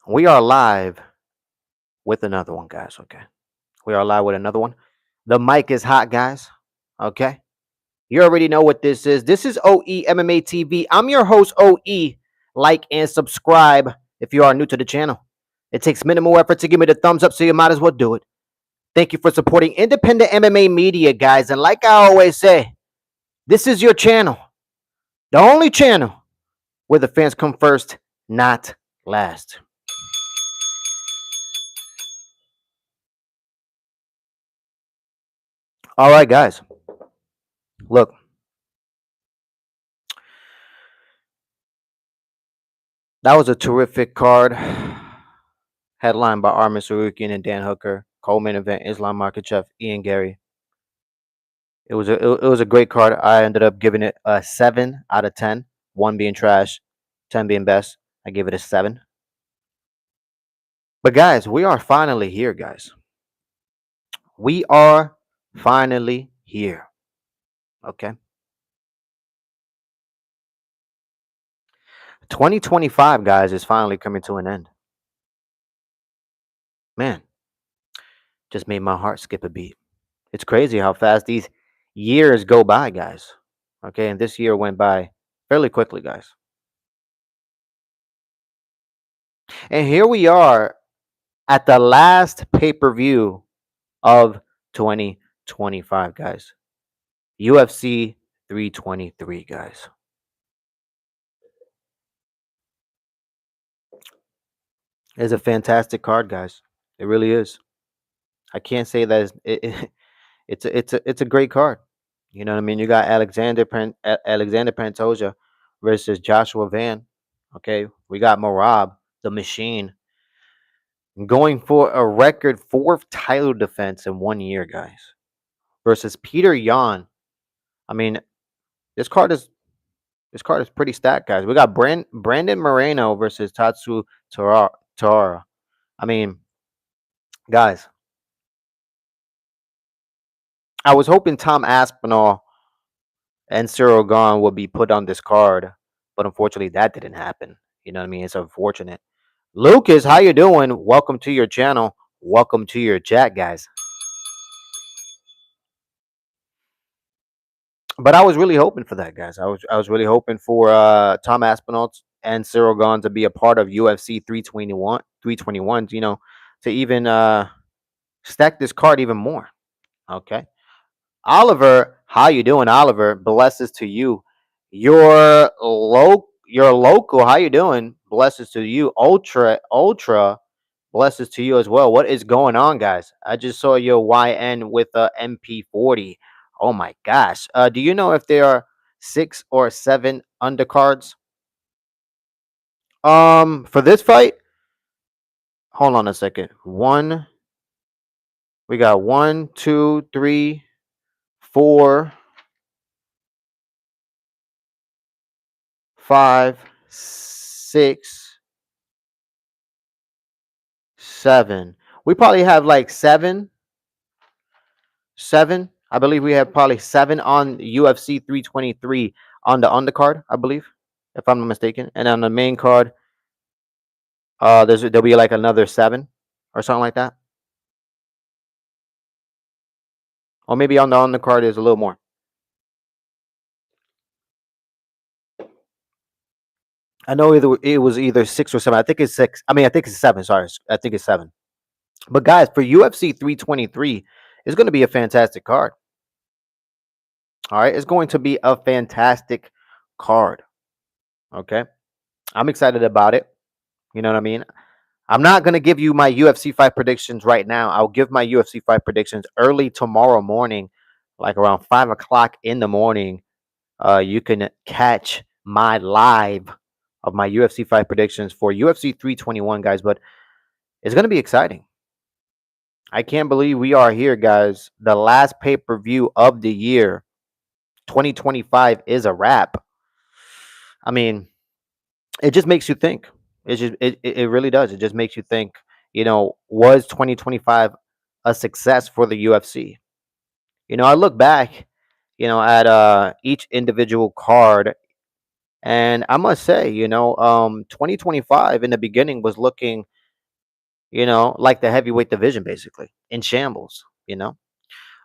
We are live with another one, guys. Okay. We are live with another one. The mic is hot, guys. Okay. You already know what this is. This is OE MMA TV. I'm your host, OE. Like and subscribe if you are new to the channel. It takes minimal effort to give me the thumbs up, so you might as well do it. Thank you for supporting independent MMA media, guys. And like I always say, this is your channel, the only channel where the fans come first, not last. All right, guys. Look, that was a terrific card. Headlined by Armin Sarukian and Dan Hooker. Co-main event: Islam Makhachev, Ian Gary. It was a great card. I ended up giving it a 7 out of 10. 1 being trash, 10 being best. I gave it a 7. But guys, we are finally here, guys. We are finally here. Okay. 2025, guys, is finally coming to an end. Man, just made my heart skip a beat. It's crazy how fast these years go by, guys. Okay, and this year went by fairly quickly, guys. And here we are at the last pay-per-view of 2025, guys. UFC 323, guys. It's a fantastic card, guys. It really is. I can't say that it's a great card. You know what I mean? You got Alexander Pantoja versus Joshua Van. Okay, we got Marab, the Machine, going for a record 4th title defense in 1 year, guys, versus Peter Yan. I mean, this card is this card is pretty stacked, guys. We got Brandon Moreno versus Tatsu Tora. I mean, guys, I was hoping Tom Aspinall and Cyril Gahn would be put on this card, but unfortunately that didn't happen. You know what I mean? It's unfortunate. Lucas, how you doing? Welcome to your channel. Welcome to your chat, guys. But I was really hoping for that, guys. I was really hoping for Tom Aspinall and Cyril Gahn to be a part of UFC 321, you know, to even stack this card even more. Okay. Oliver, how you doing, Oliver? Blesses to you. Your local, how you doing? Blesses to you. Ultra, blesses to you as well. What is going on, guys? I just saw your YN with a MP40. Oh my gosh. Do you know if there are 6 or 7 undercards? For this fight, hold on a second. We got 1, 2, 3, 4, 5, 6, 7. We probably have like 7. I believe we have probably 7 on UFC 323 on the undercard, I believe, if I'm not mistaken. And on the main card, there'll be like another 7 or something like that. Or maybe on the undercard is a little more. I know it was either 6 or 7. I think it's 6. I mean, I think it's 7. Sorry, I think it's 7. But guys, for UFC 323, it's going to be a fantastic card. All right, it's going to be a fantastic card. Okay, I'm excited about it. You know what I mean? I'm not going to give you my UFC fight predictions right now. I'll give my UFC fight predictions early tomorrow morning, like around 5 o'clock in the morning. You can catch my live of my UFC fight predictions for UFC 321, guys. But it's going to be exciting. I can't believe we are here, guys. The last pay per view of the year, 2025, is a wrap. I mean, it just makes you think. It really does. It just makes you think. You know, was 2025 a success for the UFC? You know, I look back, you know, at each individual card, and I must say, you know, 2025 in the beginning was looking like the heavyweight division basically in shambles.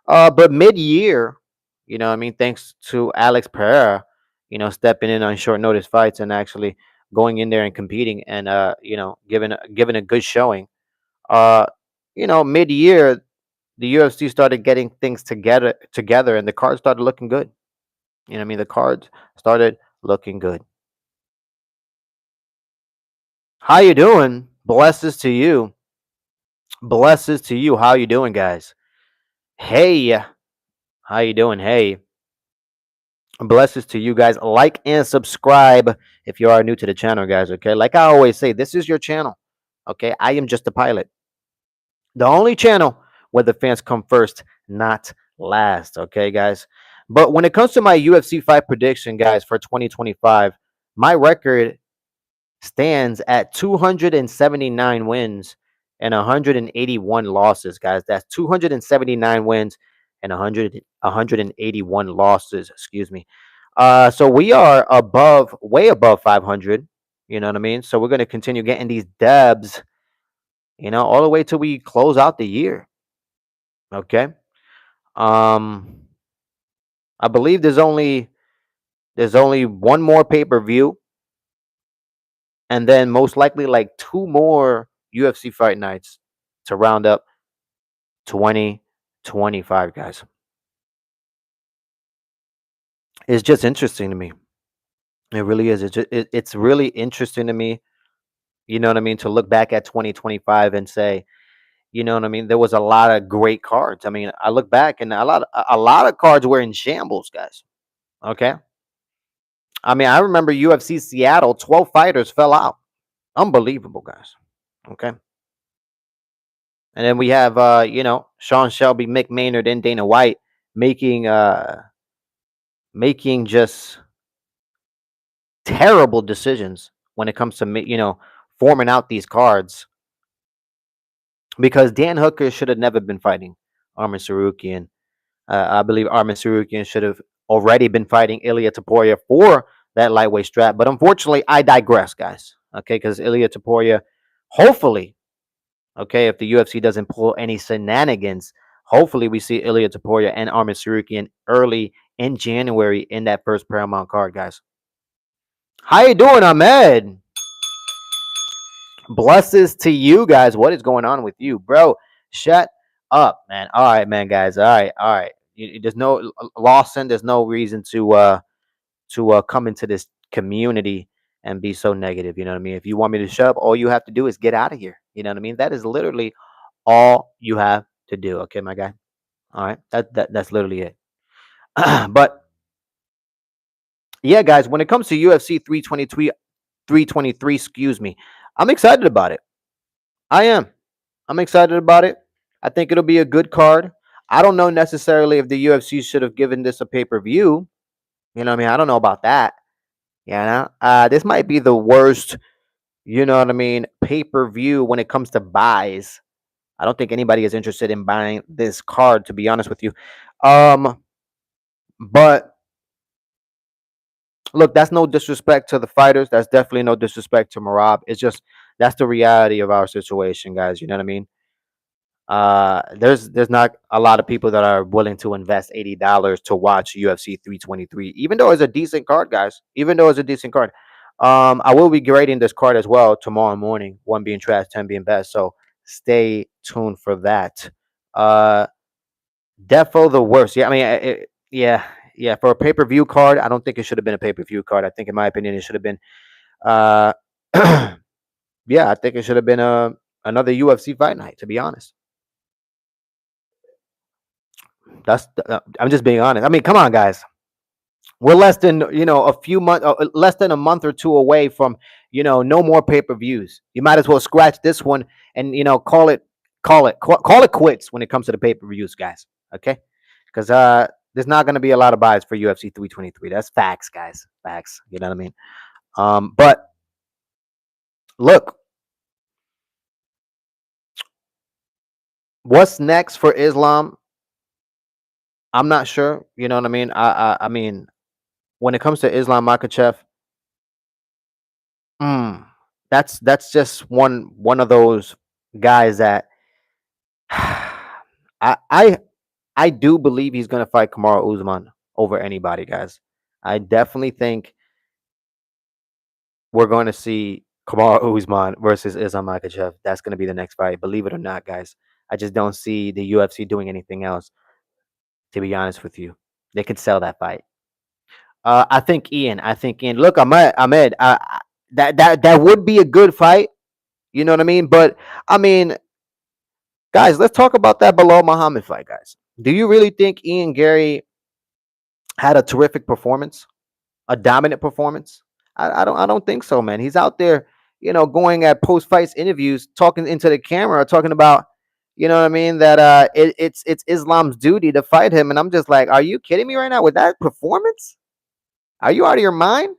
But mid-year, what I mean, thanks to Alex Pereira, stepping in on short notice fights and actually going in there and competing and giving a good showing. Uh, mid-year, the UFC started getting things together, and the cards started looking good. What I mean, the cards started looking good. How you doing? Blesses to you. Blesses to you. How you doing, guys? Hey, how you doing? Hey. Blessings to you guys. Like and subscribe if you are new to the channel, guys. Okay. Like I always say, this is your channel. Okay. I am just a pilot. The only channel where the fans come first, not last. Okay, guys. But when it comes to my UFC fight prediction, guys, for 2025, my record stands at 279 wins and 181 losses, guys. That's 279 wins and 181 losses. Excuse me. So we are way above 500. You know what I mean? So we're going to continue getting these dubs, all the way till we close out the year. Okay. Um, I believe there's only one more pay per view, and then most likely like two more UFC fight nights to round up 2025, guys. It's just interesting to me. It really is. It's really interesting to me. You know what I mean? To look back at 2025 and say, you know what I mean? There was a lot of great cards. I mean, I look back and a lot of cards were in shambles, guys. Okay. I mean, I remember UFC Seattle, 12 fighters fell out. Unbelievable, guys. Okay. And then we have Sean Shelby, Mick Maynard, and Dana White making just terrible decisions when it comes to forming out these cards, because Dan Hooker should have never been fighting Arman Sarukian. I believe Arman Sarukian should have already been fighting Ilya Taporia for that lightweight strap. But unfortunately, I digress, guys. Okay, because Ilya Taporia, hopefully, okay, if the UFC doesn't pull any shenanigans, hopefully we see Ilya Taporia and Arman Sarukian early in January in that first Paramount card, guys. How you doing, Ahmed? Blesses to you guys. What is going on with you, bro? Shut up, man. All right, man, guys. All right, all right. There's no Lawson. There's no reason to come into this community and be so negative. You know what I mean? If you want me to shut up, all you have to do is get out of here. You know what I mean? That is literally all you have to do. Okay, my guy. All right. That's literally it. But yeah, guys, when it comes to UFC 323, excuse me, I'm excited about it. I am. I'm excited about it. I think it'll be a good card. I don't know necessarily if the UFC should have given this a pay-per-view. You know what I mean? I don't know about that. This might be the worst, you know what I mean, pay-per-view when it comes to buys. I don't think anybody is interested in buying this card, to be honest with you. But look, that's no disrespect to the fighters. That's definitely no disrespect to Marab. It's just that's the reality of our situation, guys. You know what I mean? There's not a lot of people that are willing to invest $80 to watch UFC 323, even though it's a decent card, guys. Even though it's a decent card. I will be grading this card as well tomorrow morning. 1 being trash, 10 being best. So stay tuned for that. Defo the worst. Yeah, I mean, yeah. For a pay-per-view card, I don't think it should have been a pay-per-view card. I think, in my opinion, it should have been. Uh, yeah, I think it should have been another UFC fight night. To be honest. I'm just being honest. I mean, come on, guys. We're less than less than a month or two away from no more pay per views. You might as well scratch this one and call it quits when it comes to the pay per views, guys. Okay, because there's not going to be a lot of buys for UFC 323. That's facts, guys. Facts. You know what I mean? But look, what's next for Islam? I'm not sure. You know what I mean? I mean, when it comes to Islam Makhachev, that's just one of those guys that I I I do believe he's gonna fight Kamaru Usman over anybody, guys. I definitely think we're going to see Kamaru Usman versus Islam Makhachev. That's going to be the next fight. Believe it or not, guys. I just don't see the UFC doing anything else. To be honest with you, they could sell that fight. I think Ian. I think Ian. Look, Ahmed. That would be a good fight. You know what I mean? But I mean, guys, let's talk about that Bilal Muhammad fight, guys. Do you really think Ian Gary had a terrific performance? A dominant performance? I don't think so, man. He's out there, going at post fights interviews, talking into the camera, talking about, you know what I mean, that it's Islam's duty to fight him, and I'm just like, are you kidding me right now with that performance? Are you out of your mind?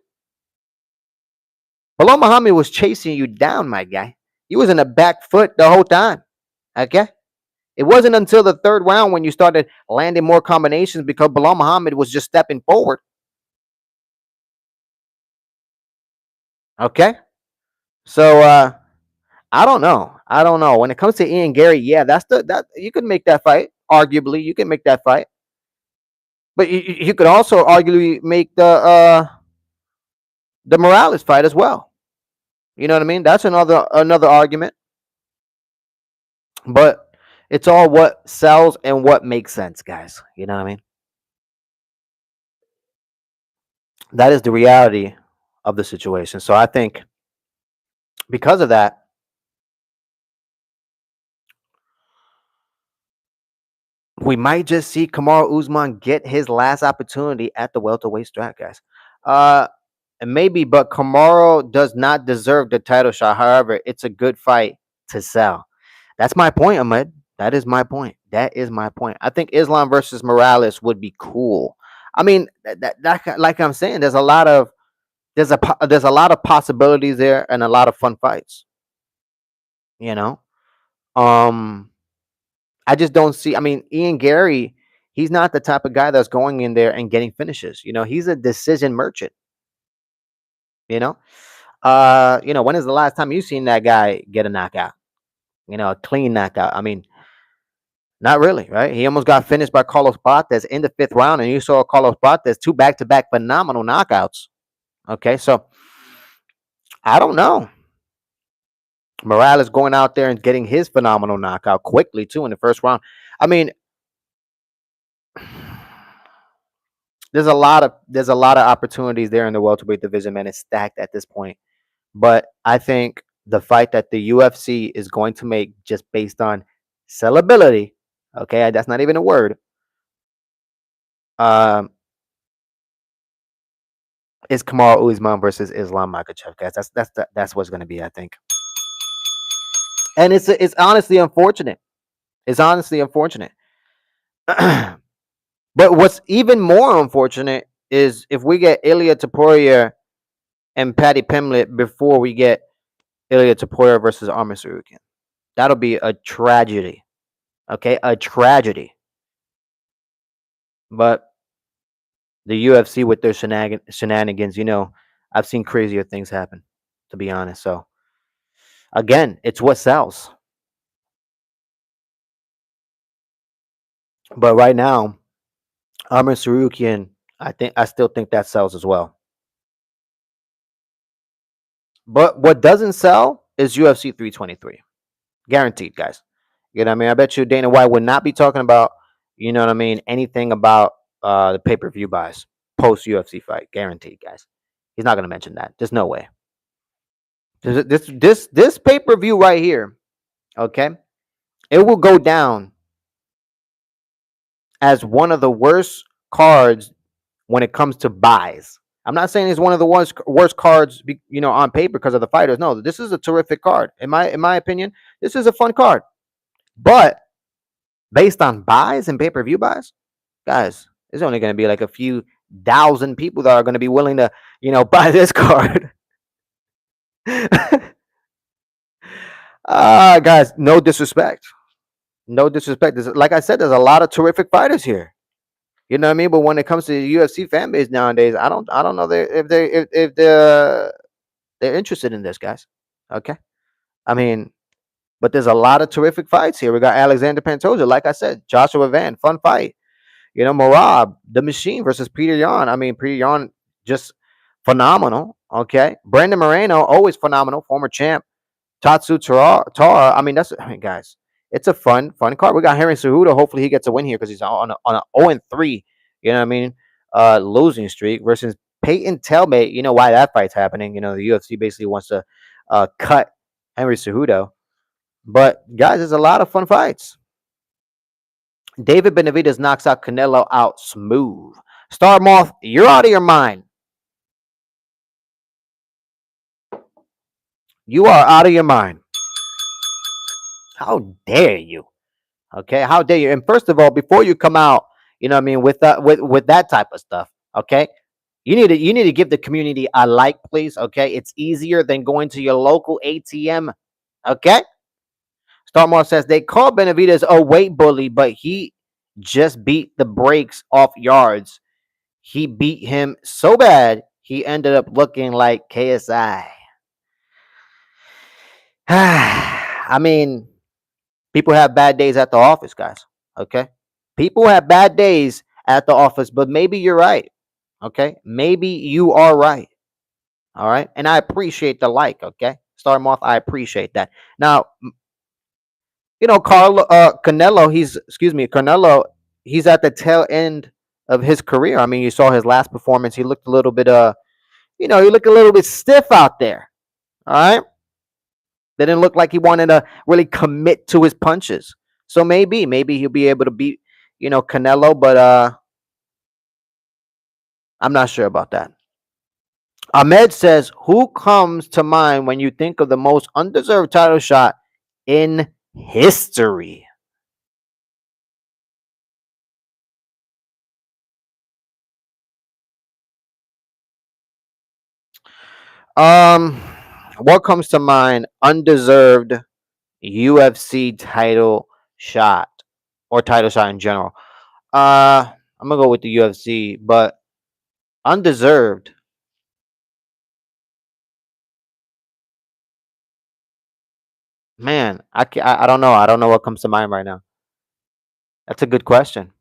Bilal Muhammad was chasing you down, my guy. He was in the back foot the whole time. Okay. It wasn't until the third round when you started landing more combinations because Bilal Muhammad was just stepping forward. Okay. So I don't know. I don't know. When it comes to Ian Gary, yeah, that you could make that fight. Arguably, you can make that fight, but you could also arguably make the Morales fight as well. You know what I mean? That's another argument. But it's all what sells and what makes sense, guys. You know what I mean? That is the reality of the situation. So I think because of that, we might just see Kamaru Usman get his last opportunity at the welterweight strap, guys. Uh, maybe, but Kamaru does not deserve the title shot. However, it's a good fight to sell. That's my point, Ahmed. That is my point. That is my point. I think Islam versus Morales would be cool. I mean, like I'm saying, there's a lot of possibilities there and a lot of fun fights. You know, um, I just don't see. I mean, Ian Gary, he's not the type of guy that's going in there and getting finishes. He's a decision merchant. You know, when is the last time you seen that guy get a knockout? A clean knockout. I mean, not really, right? He almost got finished by Carlos Prates in the fifth round, and you saw Carlos Prates two back-to-back phenomenal knockouts. Okay, so I don't know. Morales going out there and getting his phenomenal knockout quickly too in the first round. I mean, there's a lot of opportunities there in the welterweight division, man. It's stacked at this point. But I think the fight that the UFC is going to make just based on sellability, okay, that's not even a word, um, is Kamaru Usman versus Islam Makhachev, guys. That's what's going to be, I think. And it's honestly unfortunate. It's honestly unfortunate. But what's even more unfortunate is if we get Ilya Taporia and Paddy Pimblett before we get Ilya Taporia versus Arman Tsarukyan. That'll be a tragedy. Okay, a tragedy. But the UFC with their shenanigans, I've seen crazier things happen, to be honest. So again, it's what sells. But right now, Arman Tsarukyan, I still think that sells as well. But what doesn't sell is UFC 323. Guaranteed, guys. You know what I mean? I bet you Dana White would not be talking about, you know what I mean, anything about the pay-per-view buys post UFC fight. Guaranteed, guys. He's not gonna mention that. There's no way. This pay-per-view right here, okay, it will go down as one of the worst cards when it comes to buys. I'm not saying it's one of the worst cards, on paper because of the fighters. No, this is a terrific card. In my opinion, this is a fun card. But based on buys and pay-per-view buys, guys, there's only going to be like a few thousand people that are going to be willing to, buy this card. Guys, no disrespect. No disrespect. Like I said, there's a lot of terrific fighters here. You know what I mean? But when it comes to the UFC fan base nowadays, I don't know if they're interested in this, guys. Okay, I mean, But there's a lot of terrific fights here. We got Alexander Pantoja, like I said, Joshua Van, fun fight. Morab, the Machine versus Peter Yan. I mean, Peter Yan just phenomenal. Okay, Brandon Moreno, always phenomenal, former champ. Tatsu Tara. I mean, guys, it's a fun card. We got Henry Cejudo. Hopefully, he gets a win here because he's on a 0-3. You know what I mean? Losing streak versus Peyton Talmate. You know why that fight's happening? The UFC basically wants to cut Henry Cejudo. But guys, there's a lot of fun fights. David Benavidez knocks out Canelo out smooth. Star Moth, you're out of your mind. You are out of your mind. How dare you? Okay, how dare you? And first of all, before you come out, with that with that type of stuff, okay, you need to give the community a like, please. Okay, it's easier than going to your local ATM. Okay. Starmore says they call Benavidez a weight bully, but he just beat the brakes off yards. He beat him so bad he ended up looking like KSI. I mean, people have bad days at the office, guys. Okay. People have bad days at the office, but maybe you're right. Okay. Maybe you are right. All right. And I appreciate the like. Okay. Star Moth, I appreciate that. Now, Canelo, Canelo, he's at the tail end of his career. I mean, you saw his last performance. He looked a little bit, he looked a little bit stiff out there. All right. Didn't look like he wanted to really commit to his punches. So maybe he'll be able to beat, Canelo, but I'm not sure about that. Ahmed says, who comes to mind when you think of the most undeserved title shot in history? Um, what comes to mind? Undeserved UFC title shot or title shot in general. I'm gonna go with the UFC, but undeserved. Man, I don't know. I don't know what comes to mind right now. That's a good question.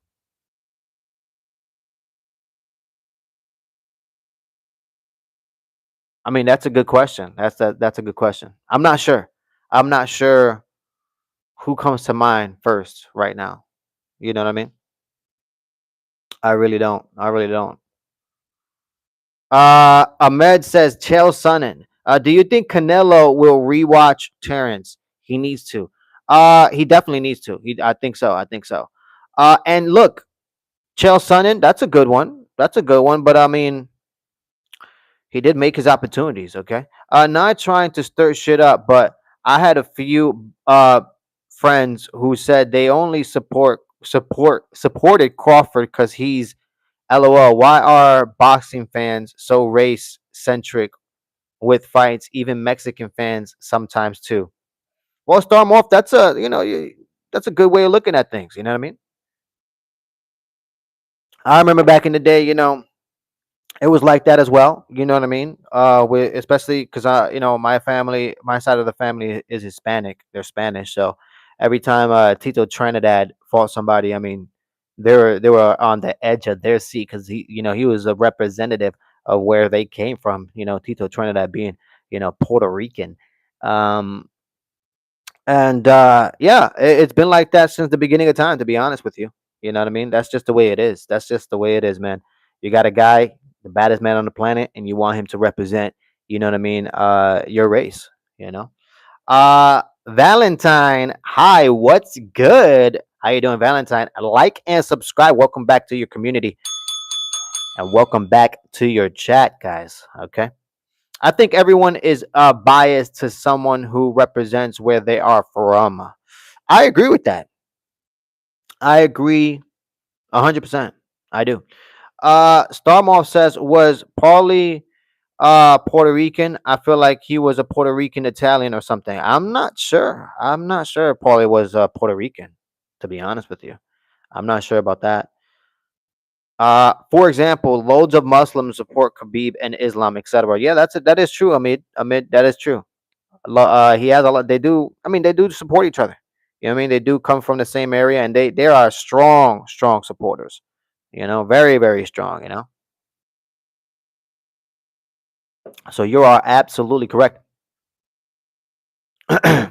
I mean, that's a good question. That's a good question. I'm not sure. I'm not sure who comes to mind first right now. You know what I mean? I really don't. I really don't. Ahmed says Chael Sonnen. Do you think Canelo will rewatch Terrence? He needs to. He definitely needs to. I think so. I think so. And look, Chael Sonnen, that's a good one. That's a good one. But I mean, he did make his opportunities. Okay. Not trying to stir shit up, but I had a few friends who said they only supported Crawford because he's LOL. Why are boxing fans so race centric with fights? Even Mexican fans sometimes too. Well, Storm off. That's a good way of looking at things. You know what I mean? I remember back in the day. It was like that as well. You know what I mean? Especially because my side of the family is Hispanic. They're Spanish, so every time Tito Trinidad fought somebody, I mean, they were on the edge of their seat because he was a representative of where they came from. Tito Trinidad being Puerto Rican, um, and yeah, it's been like that since the beginning of time. To be honest with you, you know what I mean. That's just the way it is. That's just the way it is, man. You got a guy, the baddest man on the planet, and you want him to represent. You know what I mean? Your race. You know. Valentine, hi, what's good? How you doing, Valentine? Like and subscribe. Welcome back to your community, and welcome back to your chat, guys. Okay. I think everyone is biased to someone who represents where they are from. I agree with that. I agree 100%. I do. Starmoff says, was Paulie Puerto Rican? I feel like he was a Puerto Rican Italian or something. I'm not sure. I'm not sure if Paulie was Puerto Rican, to be honest with you. I'm not sure about that. For example, loads of Muslims support Khabib and Islam, etc. Yeah, that is true, Amid. That is true. He has a lot. They do. I mean, they do support each other. You know what I mean? They do come from the same area, and they are strong, strong supporters. Very, very strong. So you are absolutely correct. I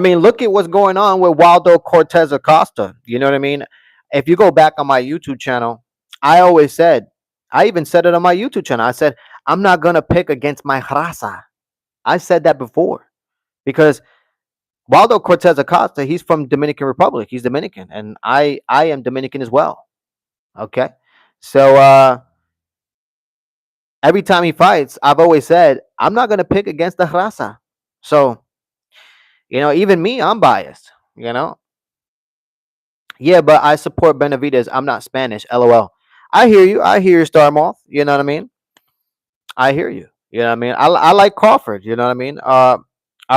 mean, look at what's going on with Waldo Cortez Acosta. You know what I mean? If you go back on my YouTube channel, I always said, I even said it on my YouTube channel. I said, I'm not gonna pick against my raza. I said that before because Waldo Cortez Acosta, he's from Dominican Republic. He's Dominican, and I am Dominican as well. Okay, so every time he fights, I've always said I'm not gonna pick against the raza. So even me, I'm biased. Yeah, but I support Benavidez. I'm not Spanish. LOL. I hear you. I hear you, Star Moth. You know what I mean? I hear you. You know what I mean? I like Crawford. You know what I mean? I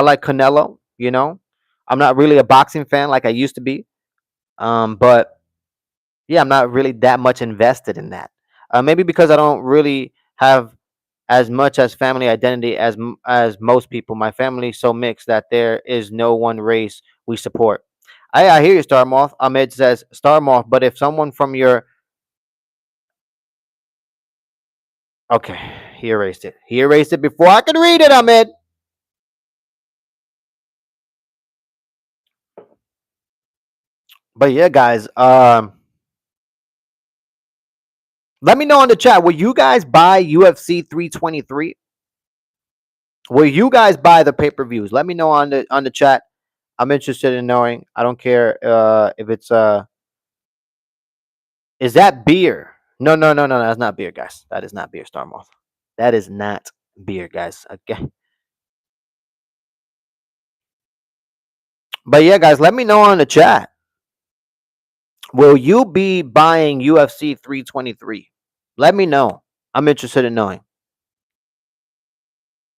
like Canelo. I'm not really a boxing fan like I used to be. But yeah, I'm not really that much invested in that. Maybe because I don't really have as much as family identity as most people. My family's so mixed that there is no one race we support. I hear you, Star Moth. Ahmed says Star Moth, but if someone from your okay, he erased it. He erased it before I could read it, Ahmed. But yeah, guys, let me know in the chat. Will you guys buy UFC 323? Will you guys buy the pay-per-views? Let me know on the chat. I'm interested in knowing. I don't care if it's is that beer? No, no, no, no, that's not beer, guys. That is not beer, Star Moth. That is not beer, guys. Okay. But yeah, guys, let me know on the chat. Will you be buying UFC 323? Let me know. I'm interested in knowing.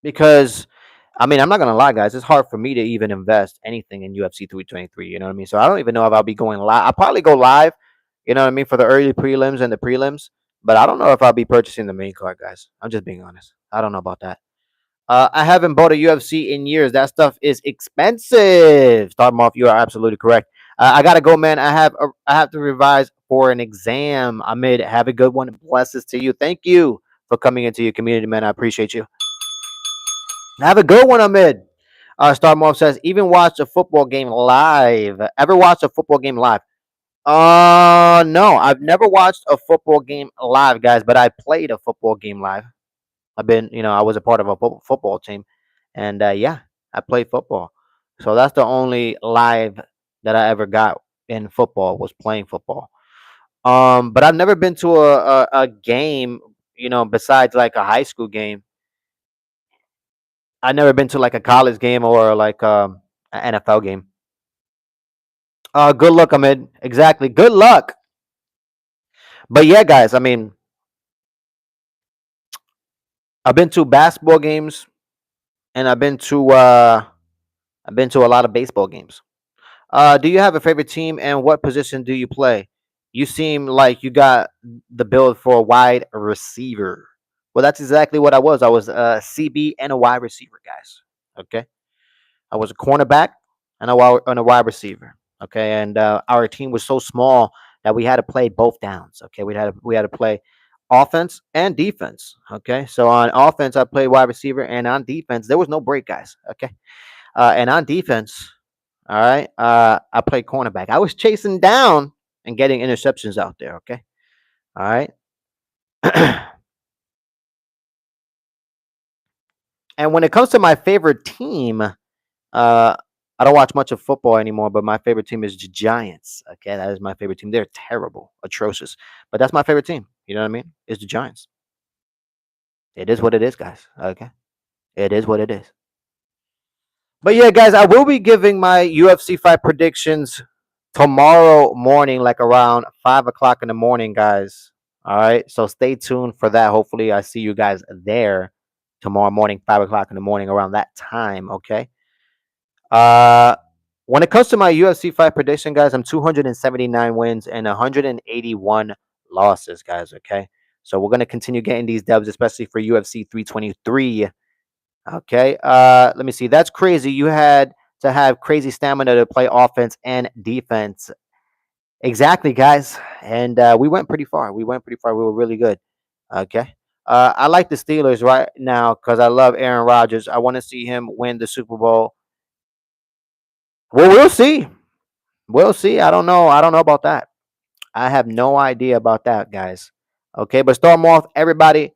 Because I mean, I'm not gonna lie, guys. It's hard for me to even invest anything in UFC 323. You know what I mean? So I don't even know if I'll be going live. I'll probably go live. You know what I mean, for the early prelims and the prelims. But I don't know if I'll be purchasing the main card, guys. I'm just being honest. I don't know about that. I haven't bought a UFC in years. That stuff is expensive. Start off. You are absolutely correct. I gotta go, man. I have to revise for an exam. Ahmed, have a good one. Blessings to you. Thank you for coming into your community, man. I appreciate you. Have a good one, Ahmed. Star Moth says, even watch a football game live. Ever watch a football game live? No, I've never watched a football game live, guys, but I played a football game live. I was a part of a football team, and yeah, I played football. So that's the only live that I ever got in football was playing football. But I've never been to a game, besides like a high school game. I've never been to like a college game or like an NFL game. Good luck, Ahmed. Exactly. Good luck. But yeah, guys, I mean, I've been to basketball games and I've been to a lot of baseball games. Do you have a favorite team and what position do you play? You seem like you got the build for a wide receiver. Well, that's exactly what I was. I was a CB and a wide receiver, guys. Okay. I was a cornerback and a wide receiver. Okay, and our team was so small that we had to play both downs. Okay, we had to play offense and defense. Okay, so on offense I played wide receiver, and on defense there was no break, guys. Okay, and on defense, all right, I played cornerback. I was chasing down and getting interceptions out there. Okay, all right. And when it comes to my favorite team, I don't watch much of football anymore, but my favorite team is the Giants. Okay, that is my favorite team. They're terrible, atrocious, but that's my favorite team. You know what I mean? It's the Giants. It is what it is, guys. Okay, it is what it is. But yeah, guys, I will be giving my UFC fight predictions tomorrow morning, like around 5 o'clock in the morning, guys. All right, so stay tuned for that. Hopefully, I see you guys there tomorrow morning, 5 o'clock in the morning, around that time. Okay. Uh, when it comes to my UFC fight prediction, guys, I'm 279 wins and 181 losses, guys. Okay, so we're gonna continue getting these dubs, especially for UFC 323. Okay. Let me see. That's crazy. You had to have crazy stamina to play offense and defense. Exactly, guys. And we went pretty far. We went pretty far. We were really good. Okay. I like the Steelers right now because I love Aaron Rodgers. I want to see him win the Super Bowl. Well, we'll see. We'll see. I don't know. I don't know about that. I have no idea about that, guys. Okay. But Storm Off, everybody,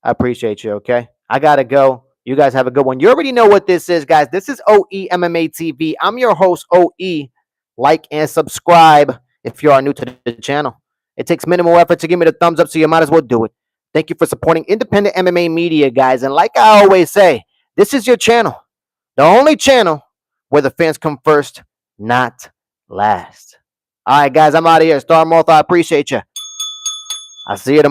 I appreciate you. Okay. I got to go. You guys have a good one. You already know what this is, guys. This is OE MMA TV. I'm your host, OE. Like and subscribe if you are new to the channel. It takes minimal effort to give me the thumbs up, so you might as well do it. Thank you for supporting independent MMA media, guys. And like I always say, this is your channel, the only channel where the fans come first, not last. All right, guys, I'm out of here. Star Moth, I appreciate you. I'll see you tomorrow.